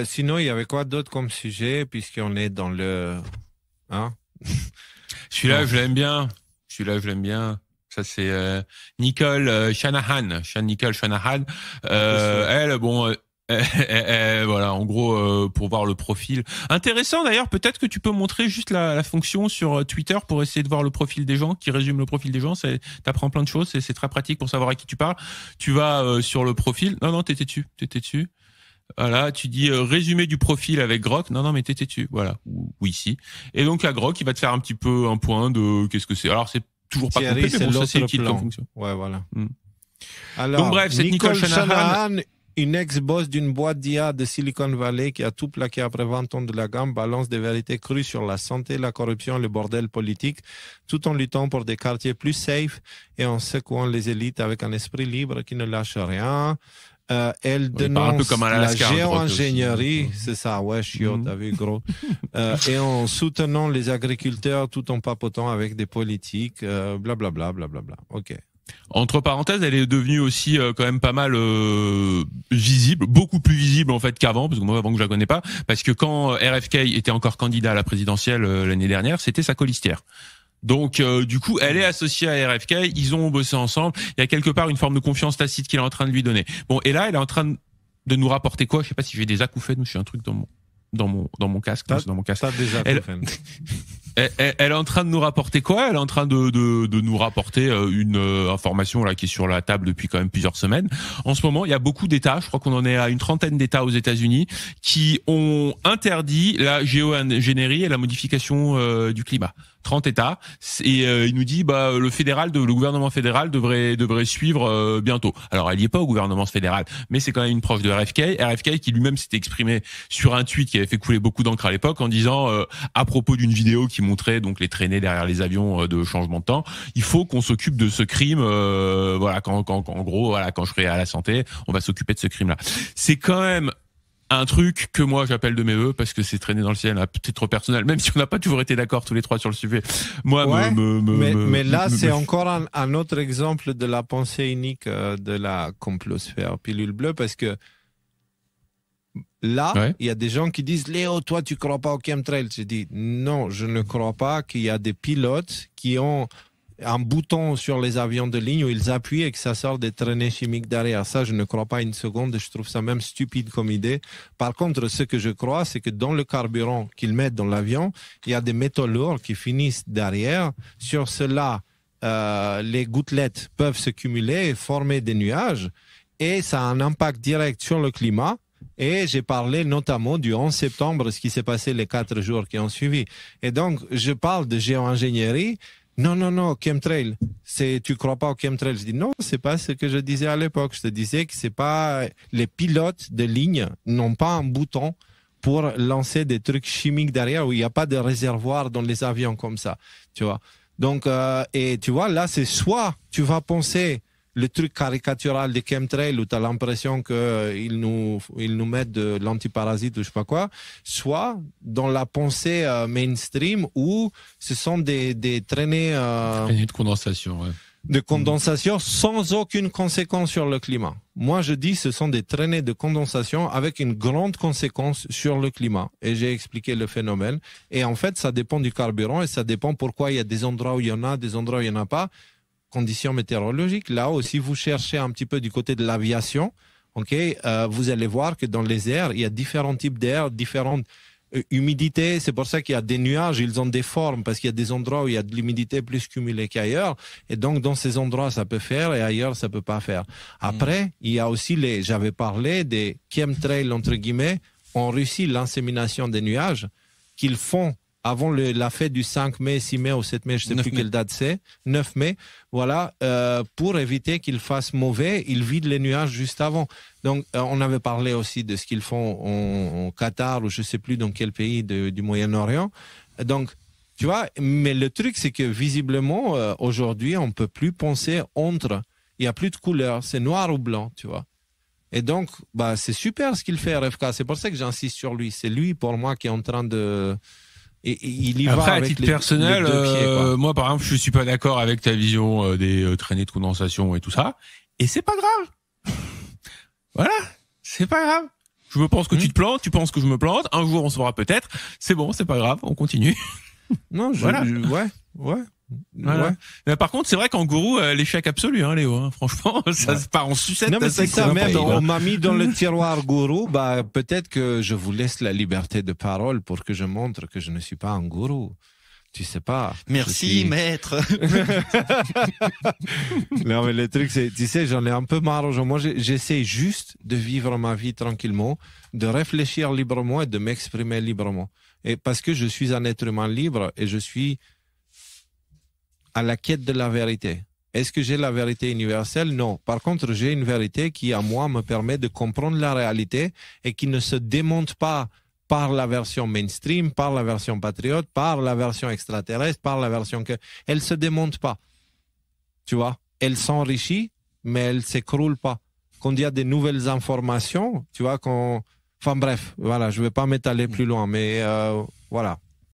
Sinon, il y avait quoi d'autre comme sujet, puisqu'on est dans le... Hein? Celui-là, je l'aime bien. Ça, c'est Nicole Shanahan. Nicole Shanahan. Elle, bon... voilà, en gros, pour voir le profil. Intéressant d'ailleurs, peut-être que tu peux montrer juste la fonction sur Twitter pour essayer de voir le profil des gens, qui résume le profil des gens. T'apprends plein de choses, c'est très pratique pour savoir à qui tu parles. Tu vas sur le profil. Non, t'étais dessus. Voilà, tu dis résumé du profil avec Grok. Non, mais t'étais dessus. Voilà, ou ici. Et donc à Grok, il va te faire un petit peu un point de qu'est-ce que c'est. Alors c'est toujours pas complet, mais bon, ça c'est utile comme fonction. Ouais, voilà. Alors, donc bref, c'est Nicole Shanahan. Une ex-boss d'une boîte d'IA de Silicon Valley qui a tout plaqué après 20 ans de la gamme, balance des vérités crues sur la santé, la corruption, le bordel politique, tout en luttant pour des quartiers plus safe et en secouant les élites avec un esprit libre qui ne lâche rien. Elle dénonce un peu comme la géo-ingénierie, c'est ça, ouais, chiot, t'as vu, gros. Et en soutenant les agriculteurs tout en papotant avec des politiques, blablabla, blablabla. Ok. Entre parenthèses, elle est devenue aussi quand même pas mal visible, beaucoup plus visible en fait qu'avant, parce que moi avant que je la connais pas, parce que quand RFK était encore candidat à la présidentielle l'année dernière, c'était sa colistière. Donc du coup, elle est associée à RFK, ils ont bossé ensemble, il y a quelque part une forme de confiance tacite qu'il est en train de lui donner. Bon, et là, elle est en train de nous rapporter quoi? Je sais pas si j'ai des acouphènes ou je suis un truc dans mon casque. Dans mon casque. T'as des acouphènes. Elle est en train de nous rapporter quoi? Elle est en train de nous rapporter une information là qui est sur la table depuis quand même plusieurs semaines. En ce moment, il y a beaucoup d'États, je crois qu'on en est à une trentaine d'États aux États-Unis, qui ont interdit la géo-ingénierie et la modification du climat. 30 États, et il nous dit le gouvernement fédéral devrait suivre bientôt. Alors elle y est pas au gouvernement fédéral, mais c'est quand même une proche de RFK qui lui-même s'était exprimé sur un tweet qui avait fait couler beaucoup d'encre à l'époque en disant à propos d'une vidéo qui montrait donc les traînées derrière les avions de changement de temps, il faut qu'on s'occupe de ce crime, quand je serai à la santé, on va s'occuper de ce crime là. C'est quand même un truc que moi j'appelle de mes vœux parce que c'est traîné dans le ciel à titre personnel, même si on n'a pas toujours été d'accord tous les trois sur le sujet. Moi, ouais, mais là c'est encore un autre exemple de la pensée unique de la complosphère pilule bleue, parce que là, il y a des gens qui disent Léo, toi tu crois pas au chemtrail. Je dis non, je ne crois pas qu'il y a des pilotes qui ont un bouton sur les avions de ligne où ils appuient et que ça sort des traînées chimiques derrière. Ça, je ne crois pas une seconde. Je trouve ça même stupide comme idée. Par contre, ce que je crois, c'est que dans le carburant qu'ils mettent dans l'avion, il y a des métaux lourds qui finissent derrière. Sur cela, les gouttelettes peuvent se cumuler et former des nuages. Et ça a un impact direct sur le climat. Et j'ai parlé notamment du 11 septembre, ce qui s'est passé les 4 jours qui ont suivi. Et donc, je parle de géo-ingénierie. Non, chemtrail. Tu crois pas au chemtrail? Je dis non, c'est pas ce que je disais à l'époque. Je te disais que c'est pas, les pilotes de ligne n'ont pas un bouton pour lancer des trucs chimiques derrière où il n'y a pas de réservoir dans les avions comme ça, tu vois. Donc, et tu vois, là, c'est soit tu vas penser le truc caricatural des chemtrails où tu as l'impression qu'ils nous mettent de l'antiparasite ou je sais pas quoi, soit dans la pensée mainstream où ce sont des traînées de condensation, de condensation sans aucune conséquence sur le climat. Moi, je dis ce sont des traînées de condensation avec une grande conséquence sur le climat. Et j'ai expliqué le phénomène. Et en fait, ça dépend du carburant et ça dépend pourquoi il y a des endroits où il y en a, des endroits où il n'y en a pas. Conditions météorologiques. Là aussi, vous cherchez un petit peu du côté de l'aviation, vous allez voir que dans les airs, il y a différents types d'air, différentes humidités. C'est pour ça qu'il y a des nuages, ils ont des formes, parce qu'il y a des endroits où il y a de l'humidité plus cumulée qu'ailleurs. Et donc, dans ces endroits, ça peut faire et ailleurs, ça peut pas faire. Après, il y a aussi j'avais parlé des chemtrails, entre guillemets, en Russie, l'insémination des nuages qu'ils font avant la fête du 5 mai, 6 mai ou 7 mai, je ne sais plus quelle date c'est, 9 mai, voilà, pour éviter qu'il fasse mauvais, ils vident les nuages juste avant. Donc, on avait parlé aussi de ce qu'ils font au Qatar ou je ne sais plus dans quel pays du Moyen-Orient. Donc, tu vois, mais le truc, c'est que visiblement, aujourd'hui, on ne peut plus penser entre, il n'y a plus de couleur, c'est noir ou blanc, tu vois. Et donc, c'est super ce qu'il fait, RFK. C'est pour ça que j'insiste sur lui. C'est lui, pour moi, qui est en train de... Et il y Après, va à avec titre personnel, les deux pieds, moi par exemple, je suis pas d'accord avec ta vision des traînées de condensation et tout ça. Et c'est pas grave. Voilà, c'est pas grave. Je me pense que tu te plantes, tu penses que je me plante. Un jour, on se verra peut-être. C'est bon, c'est pas grave, on continue. Non, Voilà. Ouais. Voilà. Mais par contre, c'est vrai qu'en gourou, l'échec absolu, hein, Léo. Hein. Franchement, ça se part en sucette. Non, mais c'est ça, merde. hein. On m'a mis dans le tiroir gourou. Bah, peut-être que je vous laisse la liberté de parole pour que je montre que je ne suis pas un gourou. Tu sais pas. Merci, maître. Non, mais le truc, c'est, tu sais, j'en ai un peu marre aujourd'hui. Moi, j'essaie juste de vivre ma vie tranquillement, de réfléchir librement et de m'exprimer librement. Et parce que je suis un être humain libre et je suis à la quête de la vérité. Est-ce que j'ai la vérité universelle? Non. Par contre, j'ai une vérité qui, à moi, me permet de comprendre la réalité et qui ne se démonte pas par la version mainstream, par la version patriote, par la version extraterrestre, par la version que... Elle se démonte pas. Tu vois? Elle s'enrichit, mais elle s'écroule pas. Quand il y a des nouvelles informations, tu vois, quand... Enfin bref, voilà, je vais pas m'étaler plus loin, mais voilà.